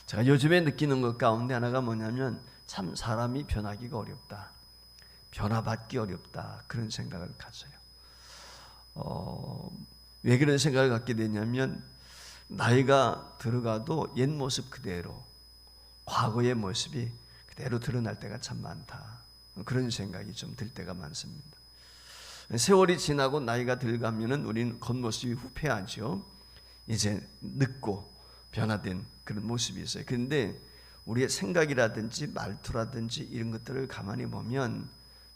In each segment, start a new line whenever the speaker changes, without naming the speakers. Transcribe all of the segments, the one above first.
제가 요즘에 느끼는 것 가운데 하나가 뭐냐면 참 사람이 변하기가 어렵다, 변화받기 어렵다, 그런 생각을 가져요. 왜 그런 생각을 갖게 되냐면 나이가 들어가도 옛 모습 그대로, 과거의 모습이 그대로 드러날 때가 참 많다, 그런 생각이 좀 들 때가 많습니다. 세월이 지나고 나이가 들어가면은 우리는 겉모습이 후패하죠. 이제 늙고 변화된 그런 모습이 있어요. 그런데 우리의 생각이라든지 말투라든지 이런 것들을 가만히 보면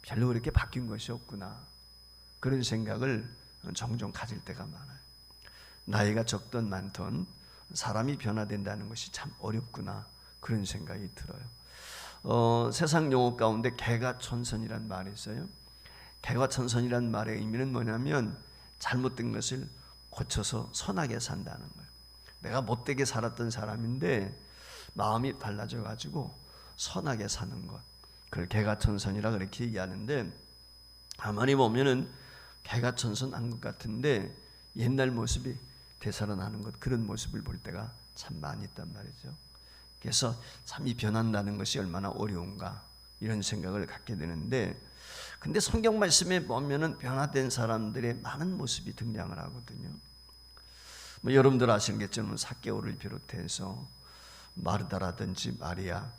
별로 그렇게 바뀐 것이 없구나, 그런 생각을 종종 가질 때가 많아요. 나이가 적든 많든 사람이 변화된다는 것이 참 어렵구나, 그런 생각이 들어요. 세상 용어 가운데 개가천선이란 말이 있어요. 개과천선이란 말의 의미는 뭐냐면 잘못된 것을 고쳐서 선하게 산다는 거예요. 내가 못되게 살았던 사람인데 마음이 달라져 가지고 선하게 사는 것, 그걸 개과천선이라 그렇게 얘기하는데, 가만히 보면은 개과천선한 것 같은데 옛날 모습이 되살아나는 것, 그런 모습을 볼 때가 참 많이 있단 말이죠. 그래서 참 이 변한다는 것이 얼마나 어려운가, 이런 생각을 갖게 되는데, 근데 성경 말씀에 보면은 변화된 사람들의 많은 모습이 등장을 하거든요. 여러분들 아시겠지만 삭개오를 비롯해서 마르다라든지 마리아,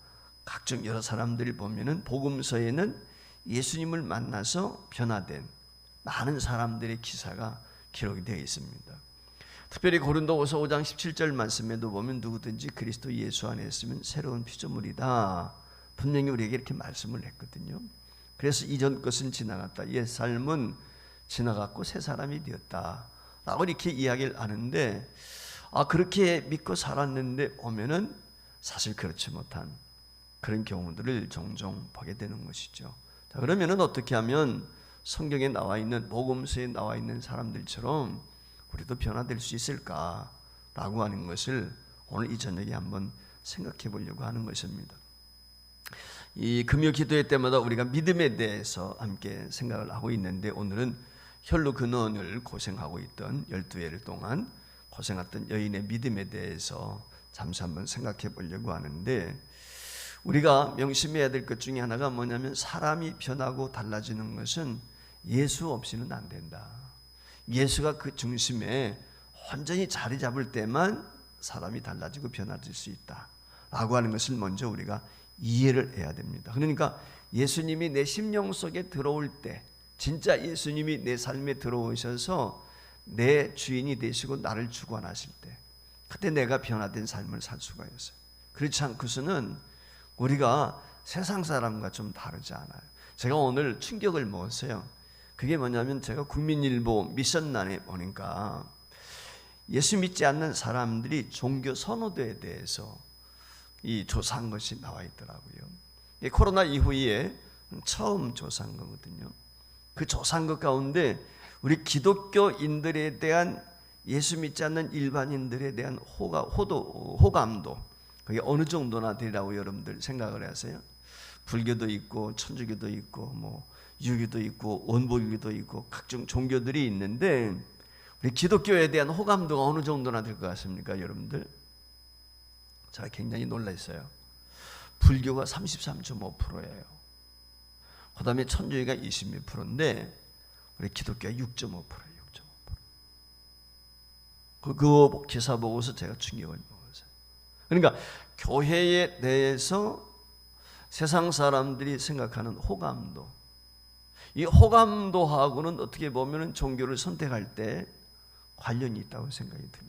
각종 여러 사람들을 보면은 복음서에는 예수님을 만나서 변화된 많은 사람들의 기사가 기록이 되어 있습니다. 특별히 고린도후서 5장 17절 말씀에도 보면 누구든지 그리스도 예수 안에 있으면 새로운 피조물이다, 분명히 우리에게 이렇게 말씀을 했거든요. 그래서 이전 것은 지나갔다, 옛 삶은 지나갔고 새 사람이 되었다 라고 이렇게 이야기를 하는데, 그렇게 믿고 살았는데 오면은 사실 그렇지 못한 그런 경우들을 종종 보게 되는 것이죠. 자, 그러면은 어떻게 하면 성경에 나와 있는, 복음서에 나와 있는 사람들처럼 우리도 변화될 수 있을까라고 하는 것을 오늘 이 저녁에 한번 생각해 보려고 하는 것입니다. 이 금요 기도회 때마다 우리가 믿음에 대해서 함께 생각을 하고 있는데, 오늘은 혈로 근원을 고생하고 있던 12회를 동안 고생했던 여인의 믿음에 대해서 잠시 한번 생각해 보려고 하는데, 우리가 명심해야 될 것 중에 하나가 뭐냐면 사람이 변하고 달라지는 것은 예수 없이는 안 된다. 예수가 그 중심에 완전히 자리 잡을 때만 사람이 달라지고 변화될 수 있다 라고 하는 것을 먼저 우리가 이해를 해야 됩니다. 그러니까 예수님이 내 심령 속에 들어올 때, 진짜 예수님이 내 삶에 들어오셔서 내 주인이 되시고 나를 주관하실 때, 그때 내가 변화된 삶을 살 수가 있어요. 그렇지 않고서는 우리가 세상 사람과 좀 다르지 않아요. 제가 오늘 충격을 먹었어요. 그게 뭐냐면 제가 국민일보 미션란에 보니까 예수 믿지 않는 사람들이 종교 선호도에 대해서 이 조사한 것이 나와 있더라고요. 코로나 이후에 처음 조사한 거거든요. 그 조사한 것 가운데 우리 기독교인들에 대한, 예수 믿지 않는 일반인들에 대한 호감도 그게 어느 정도나 되라고 여러분들 생각을 하세요? 불교도 있고 천주교도 있고 뭐 유교도 있고 원불교도 있고 각종 종교들이 있는데 우리 기독교에 대한 호감도가 어느 정도나 될 것 같습니까, 여러분들? 제가 굉장히 놀랐어요. 불교가 33.5%예요. 그 다음에 천주교가 20%인데 우리 기독교가 6.5%예요. 6.5%. 그 기사 보고서 제가 충격을 먹었어요. 그러니까 교회에 대해서 세상 사람들이 생각하는 호감도, 이 호감도하고는 어떻게 보면 종교를 선택할 때 관련이 있다고 생각이 듭니다.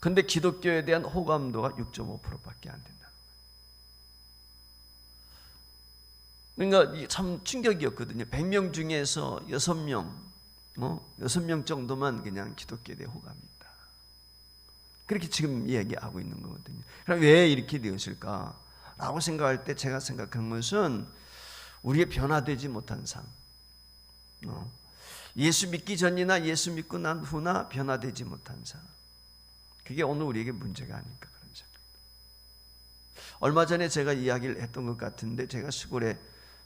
그런데 기독교에 대한 호감도가 6.5%밖에 안 된다는 거예요. 그러니까 참 충격이었거든요. 100명 중에서 6명 정도만 그냥 기독교에 대해 호감이 있다. 그렇게 지금 이야기하고 있는 거거든요. 그럼 왜 이렇게 되었을까? 라고 생각할 때 제가 생각한 것은 우리의 변화되지 못한 삶, 예수 믿기 전이나 예수 믿고 난 후나 변화되지 못한 삶, 그게 오늘 우리에게 문제가 아닐까 그런 생각입니다. 얼마 전에 제가 이야기를 했던 것 같은데, 제가 시골에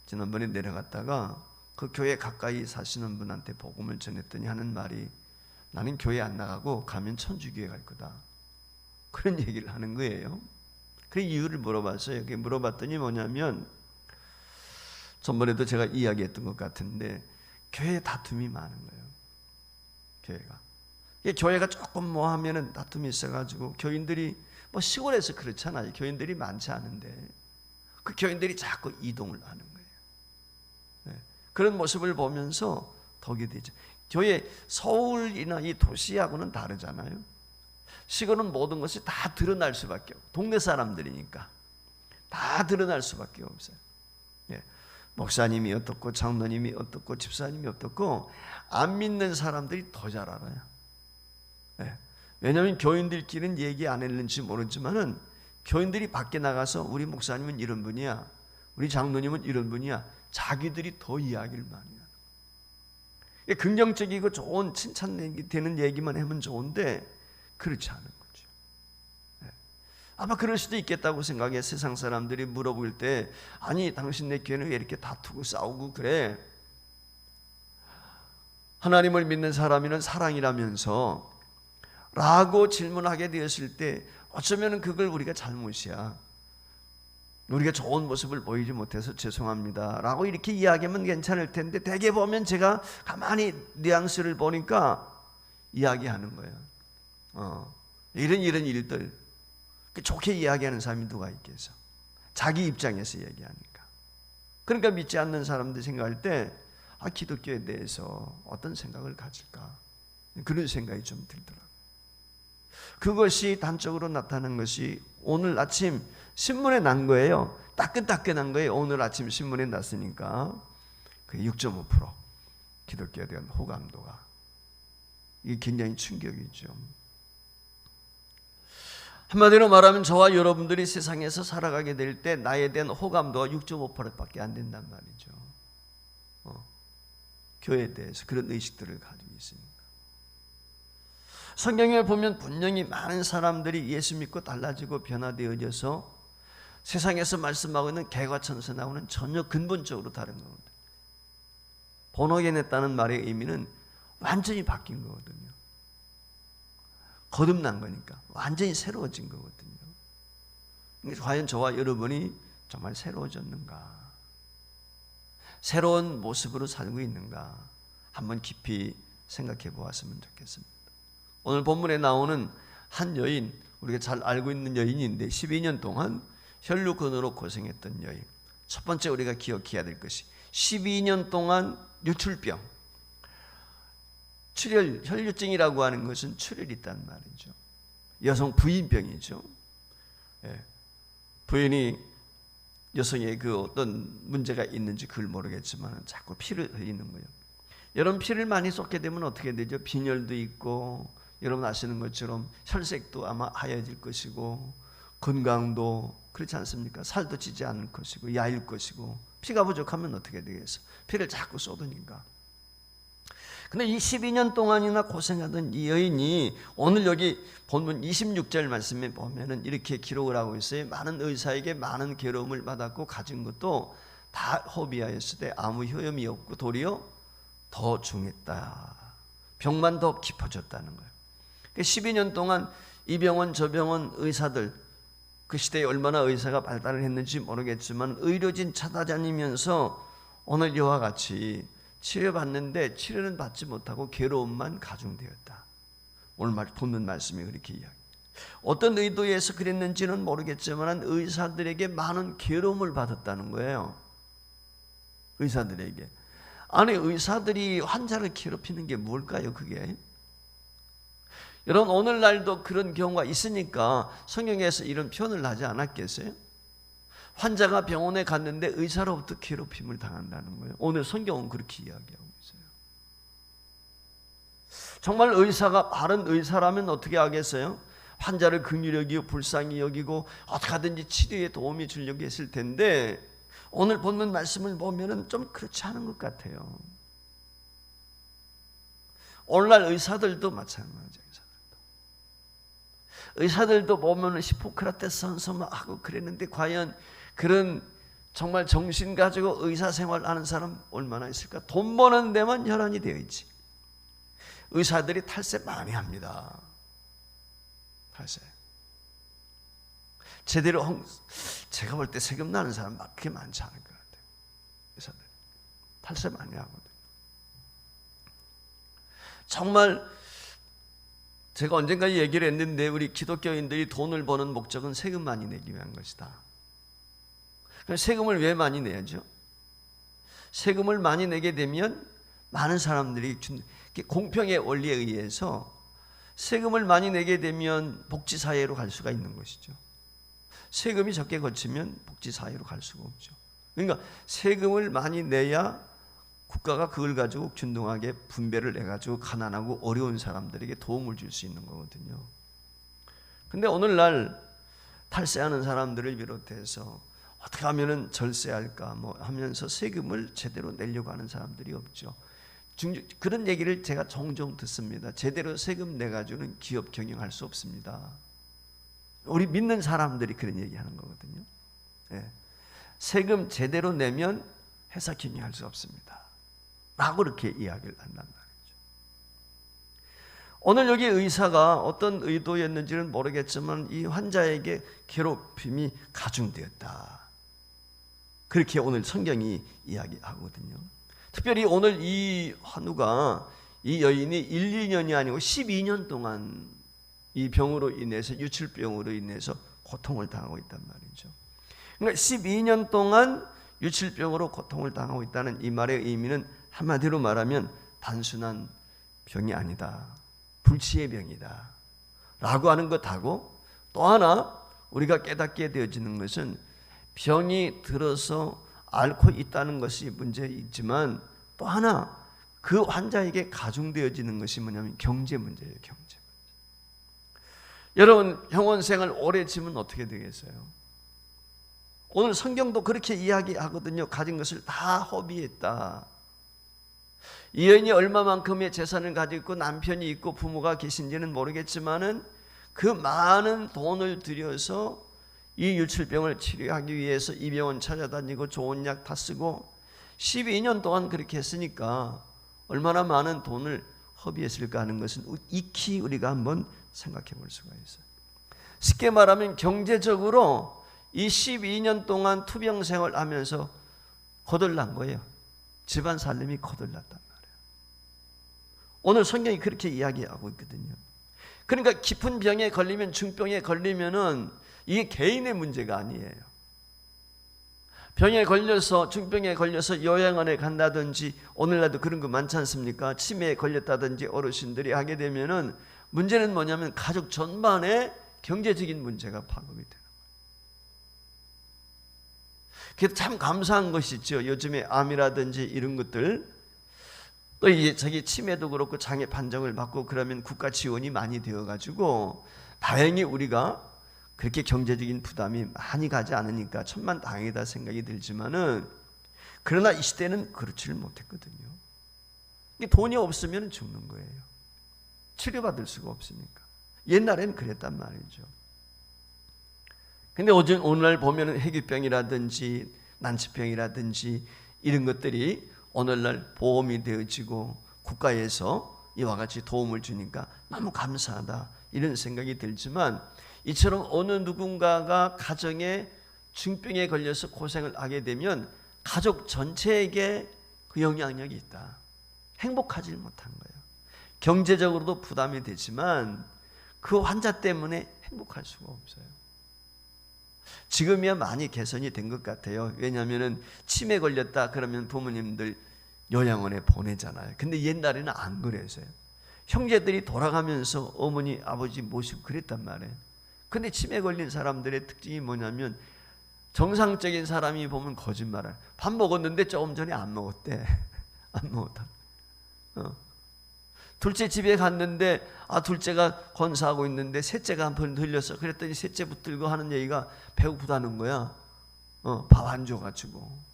지난번에 내려갔다가 그 교회 가까이 사시는 분한테 복음을 전했더니 하는 말이, 나는 교회 안 나가고 가면 천주교회 갈 거다. 그런 얘기를 하는 거예요. 그 이유를 물어봤어요. 물어봤더니 뭐냐면, 전번에도 제가 이야기했던 것 같은데 교회에 다툼이 많은 거예요. 교회가 조금 뭐 하면은 다툼이 있어가지고, 교인들이 뭐 시골에서 그렇잖아요. 교인들이 많지 않은데 그 교인들이 자꾸 이동을 하는 거예요. 그런 모습을 보면서 덕이 되죠. 교회, 서울이나 이 도시하고는 다르잖아요. 시골은 모든 것이 다 드러날 수밖에 없고, 동네 사람들이니까 다 드러날 수밖에 없어요. 목사님이 어떻고 장로님이 어떻고 집사님이 어떻고 안 믿는 사람들이 더 잘 알아요. 왜냐하면 교인들끼리는 얘기 안 했는지 모르지만은 교인들이 밖에 나가서 우리 목사님은 이런 분이야, 우리 장로님은 이런 분이야, 자기들이 더 이야기를 많이 해요. 긍정적이고 좋은 칭찬되는 얘기만 하면 좋은데 그렇지 않은 거죠. 아마 그럴 수도 있겠다고 생각해. 세상 사람들이 물어볼 때, 아니 당신네 교회는 왜 이렇게 다투고 싸우고 그래? 하나님을 믿는 사람이면 사랑이라면서 라고 질문하게 되었을 때, 어쩌면 그걸 우리가 잘못이야, 우리가 좋은 모습을 보이지 못해서 죄송합니다 라고 이렇게 이야기하면 괜찮을 텐데, 대개 보면 제가 가만히 뉘앙스를 보니까 이야기하는 거예요. 이런 일들 좋게 이야기하는 사람이 누가 있겠어? 자기 입장에서 얘기하니까. 그러니까 믿지 않는 사람들 생각할 때, 기독교에 대해서 어떤 생각을 가질까, 그런 생각이 좀 들더라고요. 그것이 단적으로 나타난 것이 오늘 아침 신문에 난 거예요. 따끈따끈한 거예요. 오늘 아침 신문에 났으니까. 그 6.5% 기독교에 대한 호감도가, 이게 굉장히 충격이죠. 한마디로 말하면 저와 여러분들이 세상에서 살아가게 될 때 나에 대한 호감도가 6.5%밖에 안 된단 말이죠. 교회에 대해서 그런 의식들을 가지고 있으니까. 성경에 보면 분명히 많은 사람들이 예수 믿고 달라지고 변화되어져서 세상에서 말씀하고 있는 개과천선하고는 전혀 근본적으로 다른 거거든요. 본어게냈다는 말의 의미는 완전히 바뀐 거거든요. 거듭난 거니까 완전히 새로워진 거거든요. 과연 저와 여러분이 정말 새로워졌는가, 새로운 모습으로 살고 있는가, 한번 깊이 생각해 보았으면 좋겠습니다. 오늘 본문에 나오는 한 여인, 우리가 잘 알고 있는 여인인데 12년 동안 혈루근으로 고생했던 여인. 첫 번째 우리가 기억해야 될 것이 12년 동안 유출병, 출혈, 혈류증이라고 하는 것은 출혈이 있단 말이죠. 여성 부인병이죠. 부인이 여성의 그 어떤 문제가 있는지 그걸 모르겠지만 자꾸 피를 흘리는 거예요. 여러분, 피를 많이 쏟게 되면 어떻게 되죠? 빈혈도 있고, 여러분 아시는 것처럼 혈색도 아마 하얘질 것이고, 건강도 그렇지 않습니까? 살도 찌지 않을 것이고, 야일 것이고, 피가 부족하면 어떻게 되겠어? 피를 자꾸 쏟으니까. 근데 이 12년 동안이나 고생하던 이 여인이 오늘 여기 본문 26절 말씀에 보면은 이렇게 기록을 하고 있어요. 많은 의사에게 많은 괴로움을 받았고 가진 것도 다 허비하였을 때 아무 효험이 없고 도리어 더 중했다. 병만 더 깊어졌다는 거예요. 12년 동안 이 병원 저 병원 의사들, 그 시대에 얼마나 의사가 발달을 했는지 모르겠지만 의료진 찾아다니면서 오늘 이와 같이 치료받는데 치료는 받지 못하고 괴로움만 가중되었다. 오늘 본문 말씀이 그렇게 이야기해요. 어떤 의도에서 그랬는지는 모르겠지만 의사들에게 많은 괴로움을 받았다는 거예요. 의사들에게. 아니, 의사들이 환자를 괴롭히는 게 뭘까요? 그게 여러분, 오늘날도 그런 경우가 있으니까 성경에서 이런 표현을 하지 않았겠어요? 환자가 병원에 갔는데 의사로부터 괴롭힘을 당한다는 거예요. 오늘 성경은 그렇게 이야기하고 있어요. 정말 의사가 바른 의사라면 어떻게 하겠어요? 환자를 긍휼히 여기고 불쌍히 여기고 어떻게 하든지 치료에 도움이 주려고 했을 텐데, 오늘 본문 말씀을 보면은 좀 그렇지 않은 것 같아요. 오늘날 의사들도 마찬가지예요. 의사들도 보면은 히포크라테스 선서하고 그랬는데 과연 그런 정말 정신 가지고 의사 생활하는 사람 얼마나 있을까? 돈 버는 데만 혈안이 되어 있지. 의사들이 탈세 많이 합니다. 탈세. 제대로 제가 볼 때 세금 나는 사람 그렇게 많지 않을 것 같아요. 의사들 탈세 많이 하거든요. 정말 제가 언젠가 얘기를 했는데 우리 기독교인들이 돈을 버는 목적은 세금 많이 내기 위한 것이다. 그럼 세금을 왜 많이 내야죠? 세금을 많이 내게 되면 많은 사람들이 공평의 원리에 의해서 세금을 많이 내게 되면 복지사회로 갈 수가 있는 것이죠. 세금이 적게 거치면 복지사회로 갈 수가 없죠. 그러니까 세금을 많이 내야 국가가 그걸 가지고 균등하게 분배를 해가지고 가난하고 어려운 사람들에게 도움을 줄 수 있는 거거든요. 근데 오늘날 탈세하는 사람들을 비롯해서 어떻게 하면은 절세할까 하면서 세금을 제대로 내려고 하는 사람들이 없죠. 그런 얘기를 제가 종종 듣습니다. 제대로 세금 내가지고는 기업 경영할 수 없습니다. 우리 믿는 사람들이 그런 얘기하는 거거든요. 네. 세금 제대로 내면 회사 경영할 수 없습니다 라고 이렇게 이야기를 한단 말이죠. 오늘 여기 의사가 어떤 의도였는지는 모르겠지만 이 환자에게 괴롭힘이 가중되었다, 그렇게 오늘 성경이 이야기하거든요. 특별히 오늘 이 환우가, 이 여인이 1, 2년이 아니고 12년 동안 이 병으로 인해서, 유출병으로 인해서 고통을 당하고 있단 말이죠. 그러니까 12년 동안 유출병으로 고통을 당하고 있다는 이 말의 의미는 한마디로 말하면 단순한 병이 아니다, 불치의 병이다 라고 하는 것하고, 또 하나 우리가 깨닫게 되어지는 것은 병이 들어서 앓고 있다는 것이 문제이지만 또 하나 그 환자에게 가중되어지는 것이 뭐냐면 경제 문제예요. 경제 문제. 여러분 병원생활 오래 지면 어떻게 되겠어요? 오늘 성경도 그렇게 이야기하거든요. 가진 것을 다 허비했다. 이 여인이 얼마만큼의 재산을 가지고 있고 남편이 있고 부모가 계신지는 모르겠지만은 그 많은 돈을 들여서 이 유출병을 치료하기 위해서 이 병원 찾아다니고 좋은 약 다 쓰고 12년 동안 그렇게 했으니까 얼마나 많은 돈을 허비했을까 하는 것은 익히 우리가 한번 생각해 볼 수가 있어요. 쉽게 말하면 경제적으로 이 12년 동안 투병 생활하면서 거덜난 거예요. 집안 살림이 거덜났단 말이에요. 오늘 성경이 그렇게 이야기하고 있거든요. 그러니까 깊은 병에 걸리면, 중병에 걸리면은 이게 개인의 문제가 아니에요. 병에 걸려서, 중병에 걸려서 요양원에 간다든지, 오늘날도 그런 거 많지 않습니까? 치매에 걸렸다든지 어르신들이 하게 되면은 문제는 뭐냐면 가족 전반에 경제적인 문제가 파급이 되는 거예요. 그래서 참 감사한 것이죠. 요즘에 암이라든지 이런 것들, 또 이게 자기 치매도 그렇고 장애 판정을 받고 그러면 국가 지원이 많이 되어가지고 다행히 우리가 그렇게 경제적인 부담이 많이 가지 않으니까 천만다행이다 생각이 들지만은, 그러나 이 시대는 그렇지를 못했거든요. 돈이 없으면 죽는 거예요. 치료받을 수가 없으니까. 옛날에는 그랬단 말이죠. 근데 오늘날 보면은 해귀병이라든지 난치병이라든지 이런 것들이 오늘날 보험이 되어지고 국가에서 이와 같이 도움을 주니까 너무 감사하다 이런 생각이 들지만, 이처럼 어느 누군가가 가정에 중병에 걸려서 고생을 하게 되면 가족 전체에게 그 영향력이 있다. 행복하지 못한 거예요. 경제적으로도 부담이 되지만 그 환자 때문에 행복할 수가 없어요. 지금이야 많이 개선이 된 것 같아요. 왜냐하면 치매 걸렸다 그러면 부모님들 요양원에 보내잖아요. 근데 옛날에는 안 그랬어요. 형제들이 돌아가면서 어머니 아버지 모시고 그랬단 말이에요. 근데 치매 걸린 사람들의 특징이 뭐냐면, 정상적인 사람이 보면 거짓말을, 밥 먹었는데 조금 전에 안 먹었대. 안 먹었다. 둘째 집에 갔는데 둘째가 건사하고 있는데 셋째가 한 번 들렸어. 그랬더니 셋째 붙들고 하는 얘기가 배고프다는 거야. 밥 안 줘가지고.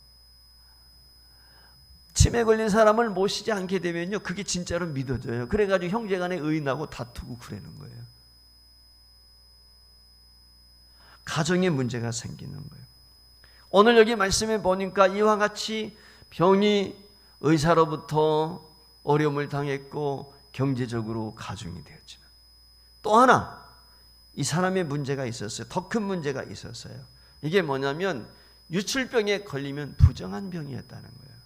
치매 걸린 사람을 모시지 않게 되면요, 그게 진짜로 믿어져요. 그래가지고 형제간에 의인하고 다투고 그러는 거예요. 가정에 문제가 생기는 거예요. 오늘 여기 말씀에 보니까 이와 같이 병이 의사로부터 어려움을 당했고 경제적으로 가중이 되었지만, 또 하나 이 사람의 문제가 있었어요. 더 큰 문제가 있었어요. 이게 뭐냐면 유출병에 걸리면 부정한 병이었다는 거예요.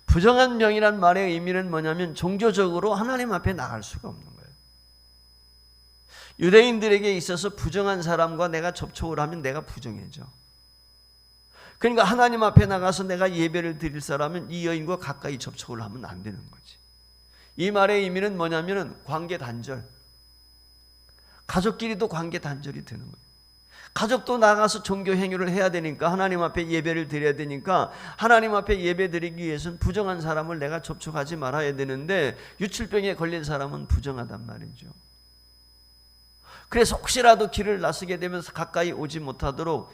부정한 병이란 말의 의미는 뭐냐면 종교적으로 하나님 앞에 나갈 수가 없는 거예요. 유대인들에게 있어서 부정한 사람과 내가 접촉을 하면 내가 부정해져. 그러니까 하나님 앞에 나가서 내가 예배를 드릴 사람은 이 여인과 가까이 접촉을 하면 안 되는 거지. 이 말의 의미는 뭐냐면 관계 단절. 가족끼리도 관계 단절이 되는 거예요. 가족도 나가서 종교 행위를 해야 되니까, 하나님 앞에 예배를 드려야 되니까, 하나님 앞에 예배 드리기 위해서는 부정한 사람을 내가 접촉하지 말아야 되는데, 유출병에 걸린 사람은 부정하단 말이죠. 그래서 혹시라도 길을 나서게 되면서 가까이 오지 못하도록,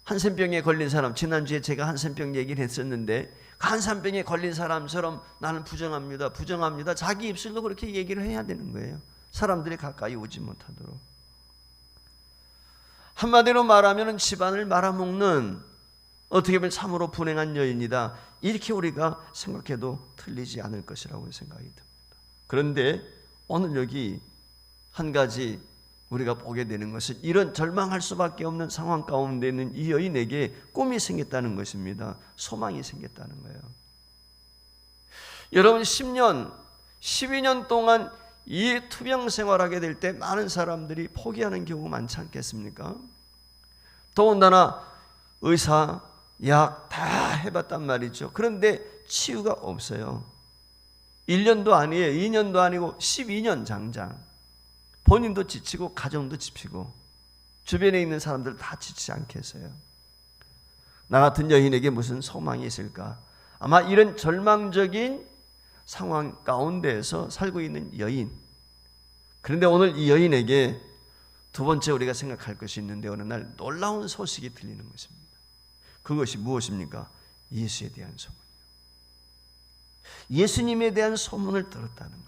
한센병에 걸린 사람, 지난주에 제가 한센병 얘기를 했었는데, 한센병에 걸린 사람처럼 나는 부정합니다. 자기 입술로 그렇게 얘기를 해야 되는 거예요. 사람들이 가까이 오지 못하도록. 한마디로 말하면 집안을 말아먹는, 어떻게 보면 참으로 불행한 여인이다. 이렇게 우리가 생각해도 틀리지 않을 것이라고 생각이 듭니다. 그런데 오늘 여기 한 가지 우리가 보게 되는 것은, 이런 절망할 수밖에 없는 상황 가운데 있는 이 여인에게 꿈이 생겼다는 것입니다. 소망이 생겼다는 거예요. 여러분 10년, 12년 동안 이 투병 생활하게 될 때 많은 사람들이 포기하는 경우 많지 않겠습니까? 더군다나 의사, 약 다 해봤단 말이죠. 그런데 치유가 없어요. 1년도 아니에요. 2년도 아니고 12년 장장. 본인도 지치고 가정도 지치고 주변에 있는 사람들 다 지치지 않겠어요? 나 같은 여인에게 무슨 소망이 있을까? 아마 이런 절망적인 상황 가운데에서 살고 있는 여인. 그런데 오늘 이 여인에게 두 번째 우리가 생각할 것이 있는데, 어느 날 놀라운 소식이 들리는 것입니다. 그것이 무엇입니까? 예수에 대한 소문이요. 예수님에 대한 소문을 들었다는 거예요.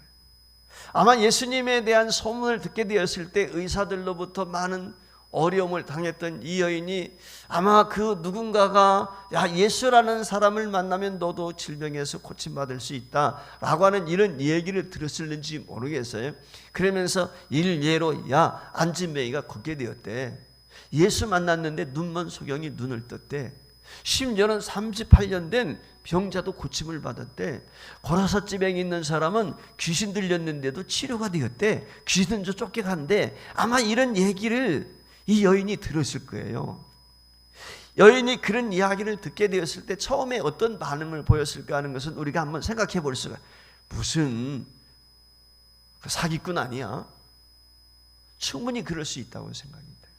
아마 예수님에 대한 소문을 듣게 되었을 때 의사들로부터 많은 어려움을 당했던 이 여인이 아마 그 누군가가 예수라는 사람을 만나면 너도 질병에서 고침받을 수 있다라고 하는 이런 얘기를 들었을는지 모르겠어요. 그러면서 일례로 안진뱅이가 걷게 되었대. 예수 만났는데 눈먼 소경이 눈을 떴대. 심지어는 38년 된 병자도 고침을 받았대. 고라사지병에 있는 사람은 귀신 들렸는데도 치료가 되었대. 귀신은 쫓겨간대. 아마 이런 얘기를 이 여인이 들었을 거예요. 여인이 그런 이야기를 듣게 되었을 때 처음에 어떤 반응을 보였을까 하는 것은 우리가 한번 생각해 볼 수가, 무슨 사기꾼 아니야? 충분히 그럴 수 있다고 생각이 돼요.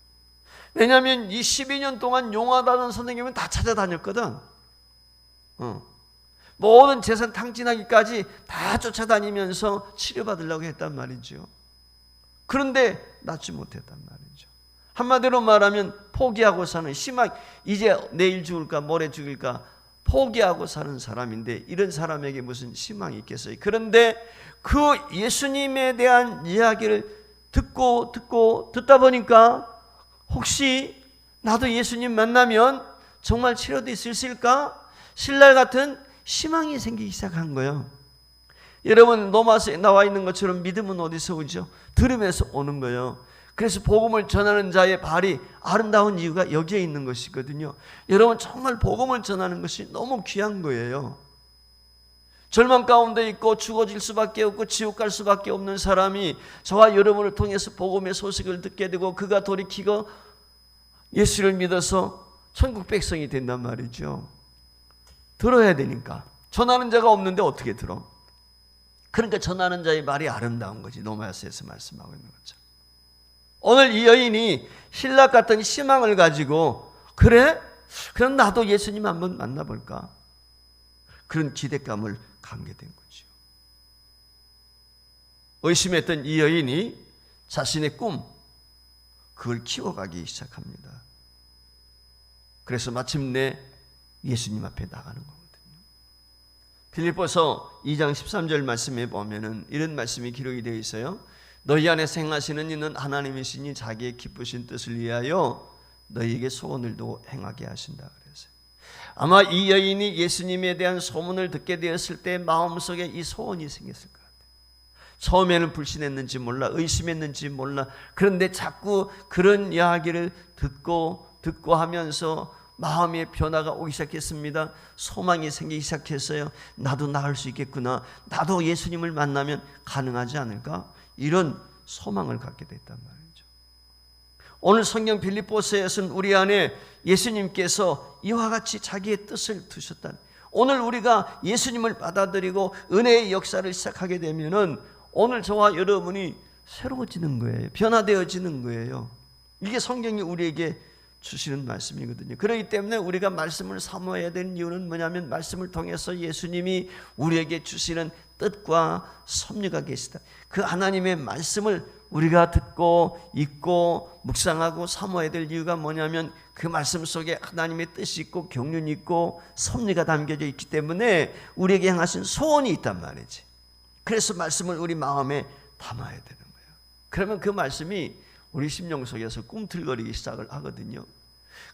왜냐하면 이 12년 동안 용하다는 선생님은 다 찾아다녔거든. 모든 재산 탕진하기까지 다 쫓아다니면서 치료받으려고 했단 말이죠. 그런데 낫지 못했단 말이죠. 한마디로 말하면 포기하고 사는, 이제 내일 죽을까 모레 죽을까 포기하고 사는 사람인데, 이런 사람에게 무슨 희망이 있겠어요? 그런데 그 예수님에 대한 이야기를 듣다 보니까, 혹시 나도 예수님 만나면 정말 치료될 수 있을까? 신랄 같은 희망이 생기기 시작한 거예요. 여러분, 로마서에 나와 있는 것처럼 믿음은 어디서 오죠? 들으면서 오는 거예요. 그래서 복음을 전하는 자의 발이 아름다운 이유가 여기에 있는 것이거든요. 여러분, 정말 복음을 전하는 것이 너무 귀한 거예요. 절망 가운데 있고 죽어질 수밖에 없고 지옥 갈 수밖에 없는 사람이 저와 여러분을 통해서 복음의 소식을 듣게 되고, 그가 돌이키고 예수를 믿어서 천국 백성이 된단 말이죠. 들어야 되니까. 전하는 자가 없는데 어떻게 들어? 그러니까 전하는 자의 말이 아름다운 거지. 로마서에서 말씀하고 있는 거죠. 오늘 이 여인이 신락 같은 희망을 가지고, 그래? 그럼 나도 예수님 한번 만나볼까? 그런 기대감을 갖게 된 거죠. 의심했던 이 여인이 자신의 꿈, 그걸 키워가기 시작합니다. 그래서 마침내 예수님 앞에 나가는 거거든요. 빌립보서 2장 13절 말씀에 보면은 이런 말씀이 기록이 되어 있어요. 너희 안에서 행하시는 이는 하나님이시니 자기의 기쁘신 뜻을 위하여 너희에게 소원을 두고 행하게 하신다 그랬어요. 아마 이 여인이 예수님에 대한 소문을 듣게 되었을 때 마음속에 이 소원이 생겼을 것 같아요. 처음에는 불신했는지 몰라, 의심했는지 몰라. 그런데 자꾸 그런 이야기를 듣고 하면서 마음의 변화가 오기 시작했습니다. 소망이 생기기 시작했어요. 나도 나을 수 있겠구나. 나도 예수님을 만나면 가능하지 않을까? 이런 소망을 갖게 됐단 말이죠. 오늘 성경 빌립보서에서는 우리 안에 예수님께서 이와 같이 자기의 뜻을 두셨다. 오늘 우리가 예수님을 받아들이고 은혜의 역사를 시작하게 되면은 오늘 저와 여러분이 새로워지는 거예요. 변화되어지는 거예요. 이게 성경이 우리에게 주시는 말씀이거든요. 그렇기 때문에 우리가 말씀을 사모해야 되는 이유는 뭐냐면 말씀을 통해서 예수님이 우리에게 주시는 뜻과 섭리가 계시다. 그 하나님의 말씀을 우리가 듣고 읽고 묵상하고 사모해야 될 이유가 뭐냐면 그 말씀 속에 하나님의 뜻이 있고 경륜이 있고 섭리가 담겨져 있기 때문에 우리에게 향하신 소원이 있단 말이지. 그래서 말씀을 우리 마음에 담아야 되는 거예요. 그러면 그 말씀이 우리 심령 속에서 꿈틀거리기 시작을 하거든요.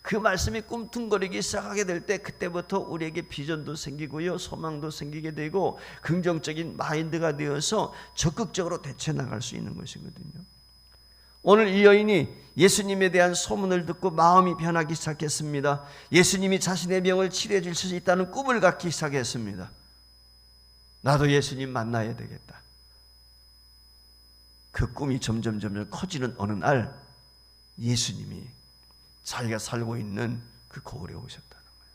그 말씀이 꿈틀거리기 시작하게 될 때 그때부터 우리에게 비전도 생기고요, 소망도 생기게 되고 긍정적인 마인드가 되어서 적극적으로 대처해 나갈 수 있는 것이거든요. 오늘 이 여인이 예수님에 대한 소문을 듣고 마음이 변하기 시작했습니다. 예수님이 자신의 병을 치료해 줄 수 있다는 꿈을 갖기 시작했습니다. 나도 예수님 만나야 되겠다. 그 꿈이 점점 커지는 어느 날 예수님이 자기가 살고 있는 그 고을에 오셨다는 거예요.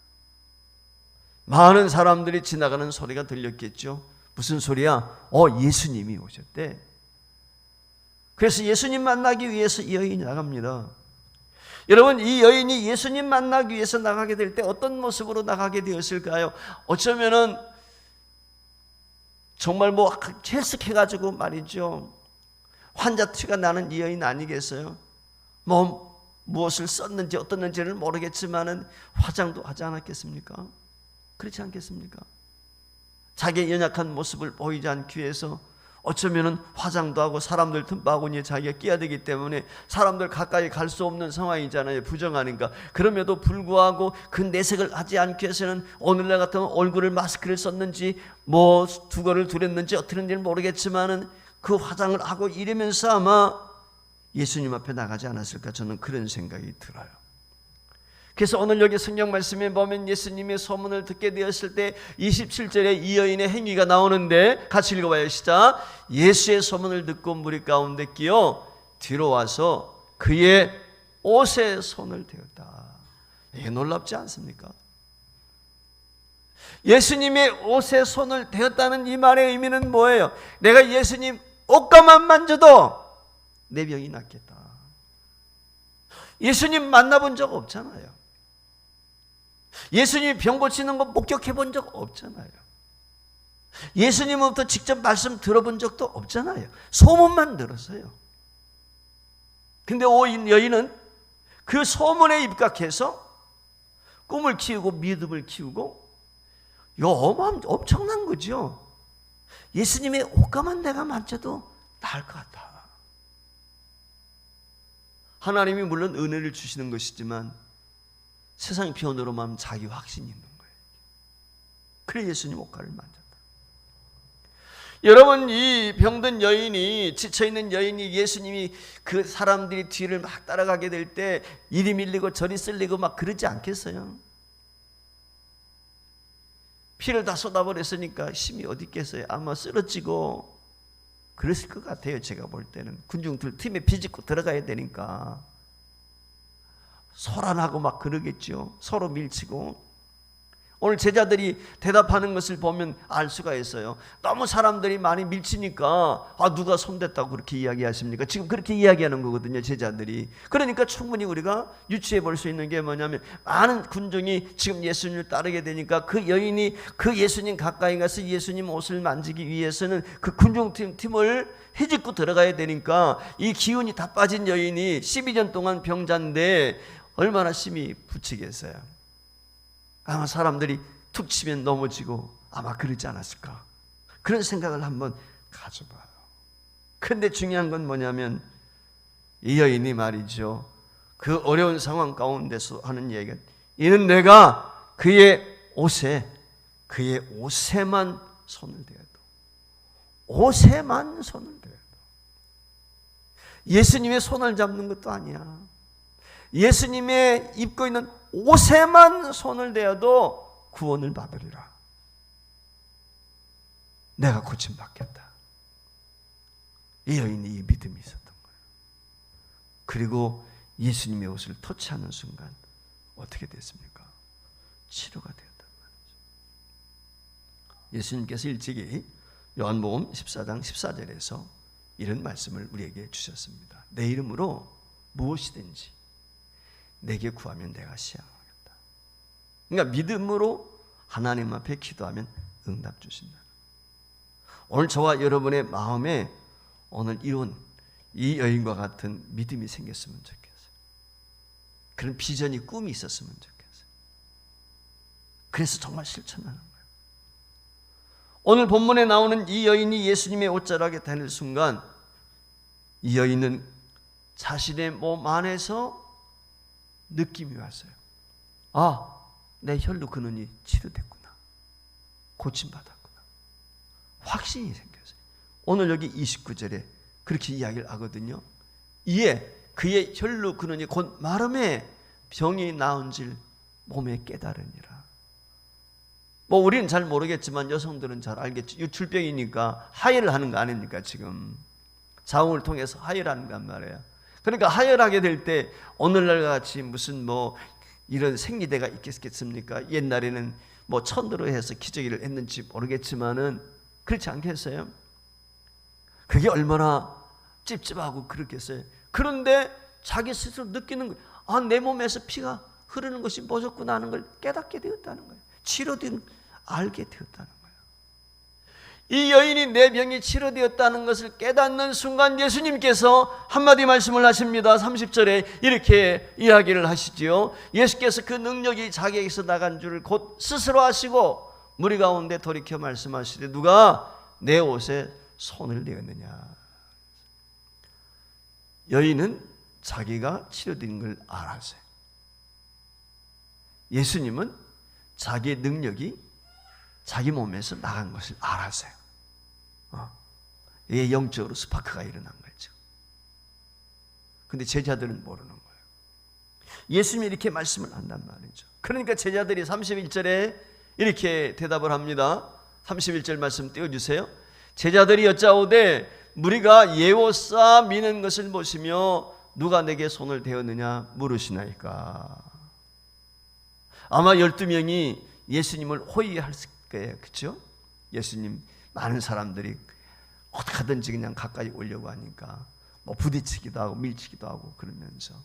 많은 사람들이 지나가는 소리가 들렸겠죠. 무슨 소리야? 예수님이 오셨대. 그래서 예수님 만나기 위해서 이 여인이 나갑니다. 여러분, 이 여인이 예수님 만나기 위해서 나가게 될 때 어떤 모습으로 나가게 되었을까요? 어쩌면은 정말 헬스케가지고 말이죠, 환자 티가 나는 이 여인 아니겠어요? 무엇을 썼는지 어떻는지를 모르겠지만은 화장도 하지 않았겠습니까? 그렇지 않겠습니까? 자기의 연약한 모습을 보이지 않기 위해서 어쩌면은 화장도 하고 사람들 틈바구니에 자기가 끼어들기 때문에 사람들 가까이 갈 수 없는 상황이잖아요. 부정하니까. 그럼에도 불구하고 그 내색을 하지 않기 위해서는 오늘날 같으면 얼굴을 마스크를 썼는지 두건을 두렸는지 어떻게 했는지는 모르겠지만은 그 화장을 하고 이러면서 아마 예수님 앞에 나가지 않았을까, 저는 그런 생각이 들어요. 그래서 오늘 여기 성경 말씀에 보면 예수님의 소문을 듣게 되었을 때 27절에 이 여인의 행위가 나오는데 같이 읽어봐요. 시작. 예수의 소문을 듣고 무리 가운데 끼어 뒤로 와서 그의 옷에 손을 대었다. 이게 놀랍지 않습니까? 예수님의 옷에 손을 대었다는 이 말의 의미는 뭐예요? 내가 예수님 옷가만 만져도 내 병이 낫겠다. 예수님 만나본 적 없잖아요. 예수님이 병 고치는 거 목격해 본 적 없잖아요. 예수님으로부터 직접 말씀 들어본 적도 없잖아요. 소문만 들었어요. 근데 여인은 그 소문에 입각해서 꿈을 키우고 믿음을 키우고, 이거 엄청난 거죠. 예수님의 옷가만 내가 만져도 나을 것 같다. 하나님이 물론 은혜를 주시는 것이지만 세상 편으로만 자기 확신이 있는 거예요. 그래 예수님 옷가를 만졌다. 여러분, 이 병든 여인이, 지쳐있는 여인이 예수님이 그 사람들이 뒤를 막 따라가게 될 때 이리 밀리고 저리 쓸리고 막 그러지 않겠어요? 피를 다 쏟아버렸으니까 힘이 어디 있겠어요? 아마 쓰러지고 그랬을 것 같아요. 제가 볼 때는 군중들 팀에 비집고 들어가야 되니까 소란하고 막 그러겠죠. 서로 밀치고. 오늘 제자들이 대답하는 것을 보면 알 수가 있어요. 너무 사람들이 많이 밀치니까 누가 손댔다고 그렇게 이야기하십니까? 지금 그렇게 이야기하는 거거든요, 제자들이. 그러니까 충분히 우리가 유추해 볼 수 있는 게 뭐냐면 많은 군중이 지금 예수님을 따르게 되니까 그 여인이 그 예수님 가까이 가서 예수님 옷을 만지기 위해서는 그 군중팀을 헤집고 들어가야 되니까 이 기운이 다 빠진 여인이 12년 동안 병자인데 얼마나 심히 부치겠어요. 아마 사람들이 툭 치면 넘어지고 아마 그러지 않았을까, 그런 생각을 한번 가져봐요. 그런데 중요한 건 뭐냐면 이 여인이 말이죠, 그 어려운 상황 가운데서 하는 얘기가, 이는 내가 그의 옷에만 손을 대어도, 옷에만 손을 대요. 예수님의 손을 잡는 것도 아니야. 예수님의 입고 있는 옷에만 손을 대어도 구원을 받으리라. 내가 고침받겠다. 이 여인이 이 믿음이 있었던 거예요. 그리고 예수님의 옷을 터치하는 순간 어떻게 됐습니까? 치료가 되었단 말이죠. 예수님께서 일찍이 요한복음 14장 14절에서 이런 말씀을 우리에게 주셨습니다. 내 이름으로 무엇이든지 내게 구하면 내가 시행하겠다. 그러니까 믿음으로 하나님 앞에 기도하면 응답 주신다. 오늘 저와 여러분의 마음에 오늘 이룬 이 여인과 같은 믿음이 생겼으면 좋겠어요. 그런 비전이, 꿈이 있었으면 좋겠어요. 그래서 정말 실천하는 거예요. 오늘 본문에 나오는 이 여인이 예수님의 옷자락에 다닐 순간 이 여인은 자신의 몸 안에서 느낌이 왔어요. 아, 내 혈루 근원이 치료됐구나. 고침받았구나. 확신이 생겼어요. 오늘 여기 29절에 그렇게 이야기를 하거든요. 이에 그의 혈루 근원이 곧 마름에 병이 나은 줄 몸에 깨달으니라. 뭐 우리는 잘 모르겠지만 여성들은 잘 알겠죠. 유출병이니까 하혈을 하는 거 아닙니까? 지금 자궁을 통해서 하혈하는 거 말이에요. 그러니까 하혈하게 될 때 오늘날 같이 무슨 뭐 이런 생리대가 있겠습니까? 옛날에는 뭐 천으로 해서 기저귀를 했는지 모르겠지만은 그렇지 않겠어요? 그게 얼마나 찝찝하고 그렇겠어요. 그런데 자기 스스로 느끼는 거예요. 아, 내 몸에서 피가 흐르는 것이 멎었구나 하는 걸 깨닫게 되었다는 거예요. 치료된 알게 되었다는 거예요. 이 여인이 내 병이 치료되었다는 것을 깨닫는 순간 예수님께서 한마디 말씀을 하십니다. 30절에 이렇게 이야기를 하시지요. 예수께서 그 능력이 자기에게서 나간 줄을 곧 스스로 아시고 무리 가운데 돌이켜 말씀하시되 누가 내 옷에 손을 대었느냐. 여인은 자기가 치료된 걸 알았어요. 예수님은 자기의 능력이 자기 몸에서 나간 것을 알았어요. 이게 영적으로 스파크가 일어난 거죠. 근데 제자들은 모르는 거예요. 예수님이 이렇게 말씀을 한단 말이죠. 그러니까 제자들이 31절에 이렇게 대답을 합니다. 31절 말씀 띄워주세요. 제자들이 여짜오되 무리가 예옷사 미는 것을 보시며 누가 내게 손을 대었느냐 물으시나이까. 아마 12명이 예수님을 호위할 거예요. 그렇죠? 예수님 많은 사람들이 어떻게 하든지 그냥 가까이 오려고 하니까 뭐 부딪히기도 하고 밀치기도 하고 그러면서,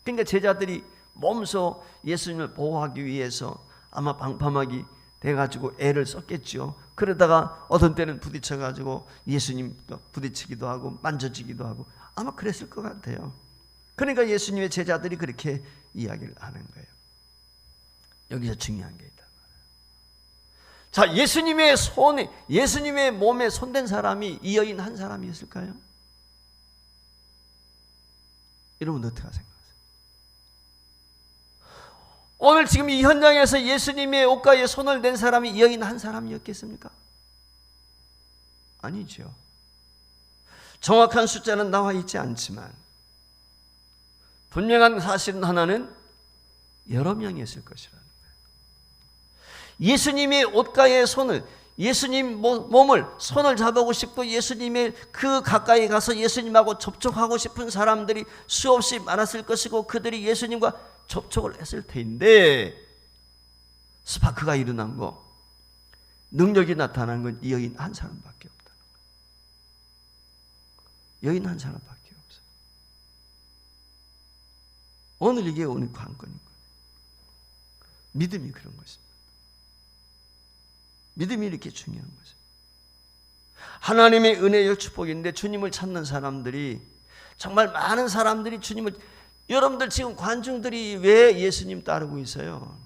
그러니까 제자들이 몸소 예수님을 보호하기 위해서 아마 방파막이 돼가지고 애를 썼겠죠. 그러다가 어떤 때는 부딪혀가지고 예수님 부딪히기도 하고 만져지기도 하고 아마 그랬을 것 같아요. 그러니까 예수님의 제자들이 그렇게 이야기를 하는 거예요. 여기서 중요한 게 있다. 자, 예수님의 몸에 손댄 사람이 이 여인 한 사람이었을까요? 여러분 어떻게 생각하세요? 오늘 지금 이 현장에서 예수님의 옷가에 손을 댄 사람이 이 여인 한 사람이었겠습니까? 아니죠. 정확한 숫자는 나와 있지 않지만 분명한 사실은 하나는 여러 명이었을 것이라는 거예요. 예수님의 옷가에 예수님 몸을 손을 잡고 싶고 예수님의 그 가까이 가서 예수님하고 접촉하고 싶은 사람들이 수없이 많았을 것이고 그들이 예수님과 접촉을 했을 텐데 스파크가 일어난 거, 능력이 나타난 건 이 여인 한 사람밖에 없다는 거예요. 여인 한 사람밖에 없어요. 오늘 이게 오늘 관건인 거예요. 믿음이 그런 것입니다. 믿음이 이렇게 중요한 거죠. 하나님의 은혜의 축복인데 주님을 찾는 사람들이, 정말 많은 사람들이 주님을, 여러분들 지금 관중들이 왜 예수님 따르고 있어요?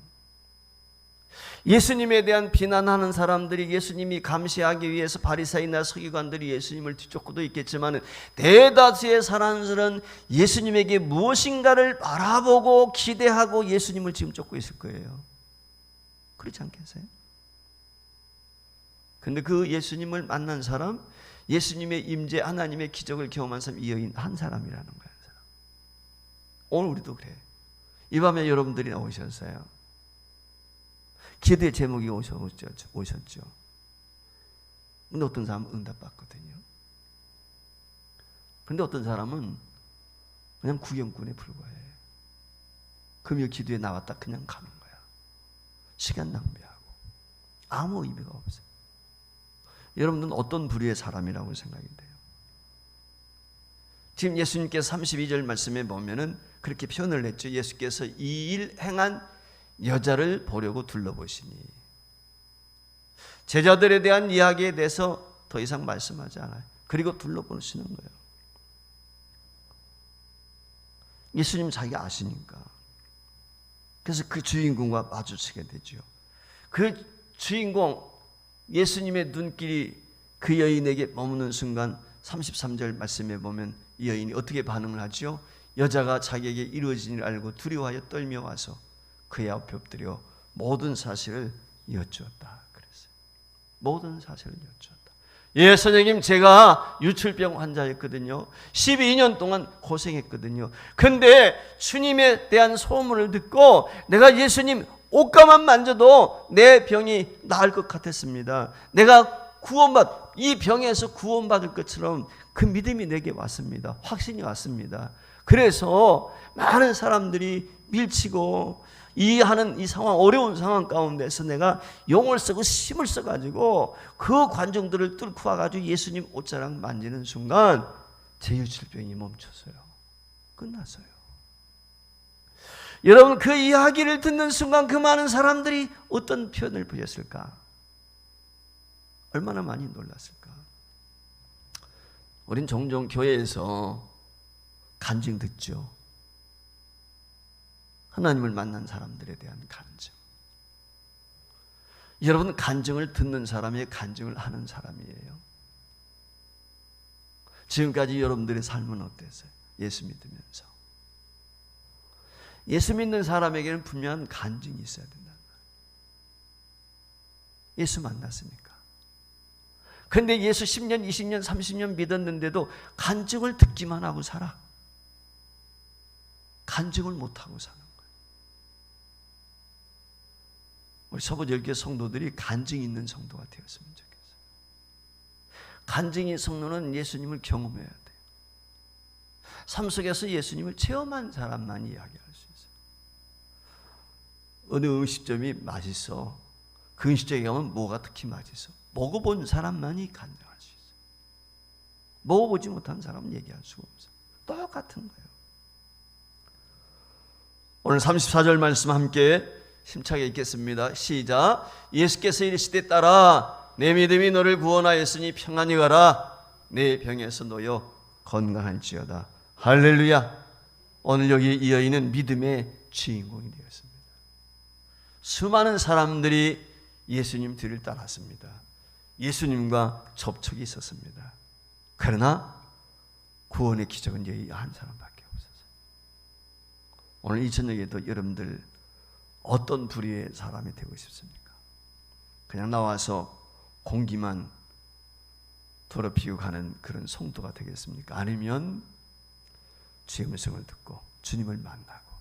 예수님에 대한 비난하는 사람들이 예수님이 감시하기 위해서 바리새인이나 서기관들이 예수님을 뒤쫓고도 있겠지만 대다수의 사람들은 예수님에게 무엇인가를 바라보고 기대하고 예수님을 지금 쫓고 있을 거예요. 그렇지 않겠어요? 근데 그 예수님을 만난 사람, 예수님의 임재, 하나님의 기적을 경험한 사람, 이 여인 한 사람이라는 거예요. 오늘 우리도 그래. 이 밤에 여러분들이 오셨어요. 기도의 제목이 오셨죠. 근데 어떤 사람은 응답받거든요. 근데 어떤 사람은 그냥 구경꾼에 불과해. 금요 기도에 나왔다 그냥 가는 거야. 시간 낭비하고 아무 의미가 없어요. 여러분들은 어떤 부류의 사람이라고 생각이 돼요? 지금 예수님께서 32절 말씀에 보면은 그렇게 표현을 했죠. 예수께서 이 일 행한 여자를 보려고 둘러보시니, 제자들에 대한 이야기에 대해서 더 이상 말씀하지 않아요. 그리고 둘러보시는 거예요. 예수님 자기가 아시니까. 그래서 그 주인공과 마주치게 되죠. 그 주인공 예수님의 눈길이 그 여인에게 머무는 순간 33절 말씀에 보면 이 여인이 어떻게 반응을 하죠? 여자가 자기에게 이루어진 일을 알고 두려워하여 떨며 와서 그의 앞에 엎드려 모든 사실을 여쭈었다. 그랬어요. 모든 사실을 여쭈었다. 예, 선생님, 제가 유출병 환자였거든요. 12년 동안 고생했거든요. 근데 주님에 대한 소문을 듣고 내가 예수님 옷가만 만져도 내 병이 나을 것 같았습니다. 내가 이 병에서 구원받을 것처럼 그 믿음이 내게 왔습니다. 확신이 왔습니다. 그래서 많은 사람들이 밀치고 이해하는 이 상황, 어려운 상황 가운데서 내가 용을 쓰고 힘을 써가지고 그 관중들을 뚫고 와가지고 예수님 옷자락 만지는 순간 제 유출병이 멈췄어요. 끝났어요. 여러분, 그 이야기를 듣는 순간 그 많은 사람들이 어떤 표현을 보였을까? 얼마나 많이 놀랐을까? 우린 종종 교회에서 간증 듣죠. 하나님을 만난 사람들에 대한 간증. 여러분, 간증을 듣는 사람이 간증을 하는 사람이에요. 지금까지 여러분들의 삶은 어땠어요? 예수 믿으면서. 예수 믿는 사람에게는 분명한 간증이 있어야 된다는 거예요. 예수 만났습니까? 그런데 예수 10년, 20년, 30년 믿었는데도 간증을 듣기만 하고 살아. 간증을 못하고 사는 거예요. 우리 서부 10개 성도들이 간증이 있는 성도가 되었으면 좋겠어요. 간증이 성도는 예수님을 경험해야 돼요. 삶 속에서 예수님을 체험한 사람만 이야기할 수 있어요. 어느 음식점이 맛있어. 그 음식점에 가면 뭐가 특히 맛있어. 먹어본 사람만이 간증할 수 있어요. 먹어보지 못한 사람은 얘기할 수가 없어요. 똑같은 거예요. 오늘 34절 말씀 함께 힘차게 읽겠습니다. 시작. 예수께서 이르시되 따라 내 믿음이 너를 구원하였으니 평안히 가라. 내 병에서 놓여 건강할지어다. 할렐루야. 오늘 여기 이 여인은 믿음의 주인공이 되었습니다. 수많은 사람들이 예수님 뒤를 따랐습니다. 예수님과 접촉이 있었습니다. 그러나 구원의 기적은 여기 한 사람밖에 없었어요. 오늘 이 저녁에도 여러분들 어떤 부류의 사람이 되고 싶습니까? 그냥 나와서 공기만 더럽히고 가는 그런 성도가 되겠습니까? 아니면 주의 음성을 듣고 주님을 만나고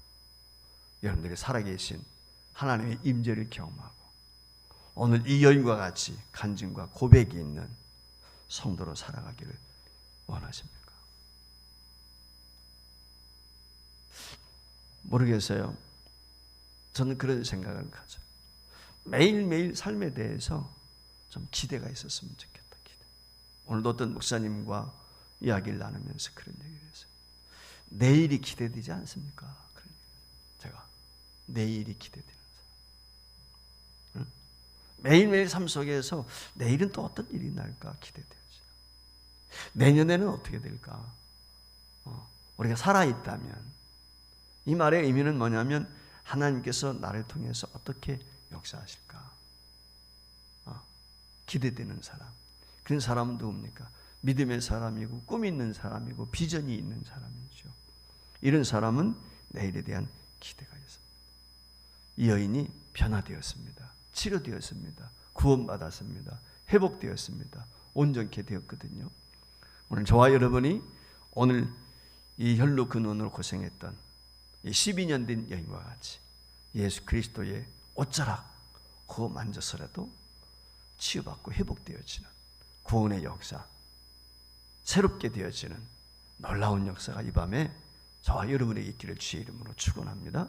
여러분들이 살아계신 하나님의 임재를 경험하고 오늘 이 여인과 같이 간증과 고백이 있는 성도로 살아가기를 원하십니까? 모르겠어요. 저는 그런 생각을 가져요. 매일매일 삶에 대해서 좀 기대가 있었으면 좋겠다. 기대. 오늘도 어떤 목사님과 이야기를 나누면서 그런 얘기를 했어요. 내일이 기대되지 않습니까? 그런 얘기를. 제가 내일이 기대되는 사람. 응? 매일매일 삶 속에서 내일은 또 어떤 일이 날까 기대되어지죠. 내년에는 어떻게 될까? 우리가 살아있다면 이 말의 의미는 뭐냐면 하나님께서 나를 통해서 어떻게 역사하실까? 기대되는 사람. 그런 사람은 누굽니까? 믿음의 사람이고 꿈 있는 사람이고 비전이 있는 사람이죠. 이런 사람은 내일에 대한 기대가 있습니다. 이 여인이 변화되었습니다. 치료되었습니다. 구원받았습니다. 회복되었습니다. 온전케 되었거든요. 오늘 저와 여러분이 오늘 이 혈로 근원으로 고생했던 이 12년 된 여인과 같이 예수 그리스도의 옷자락 그거 만져서라도 치유받고 회복되어지는 구원의 역사, 새롭게 되어지는 놀라운 역사가 이 밤에 저와 여러분에게 있기를 주의 이름으로 축원합니다.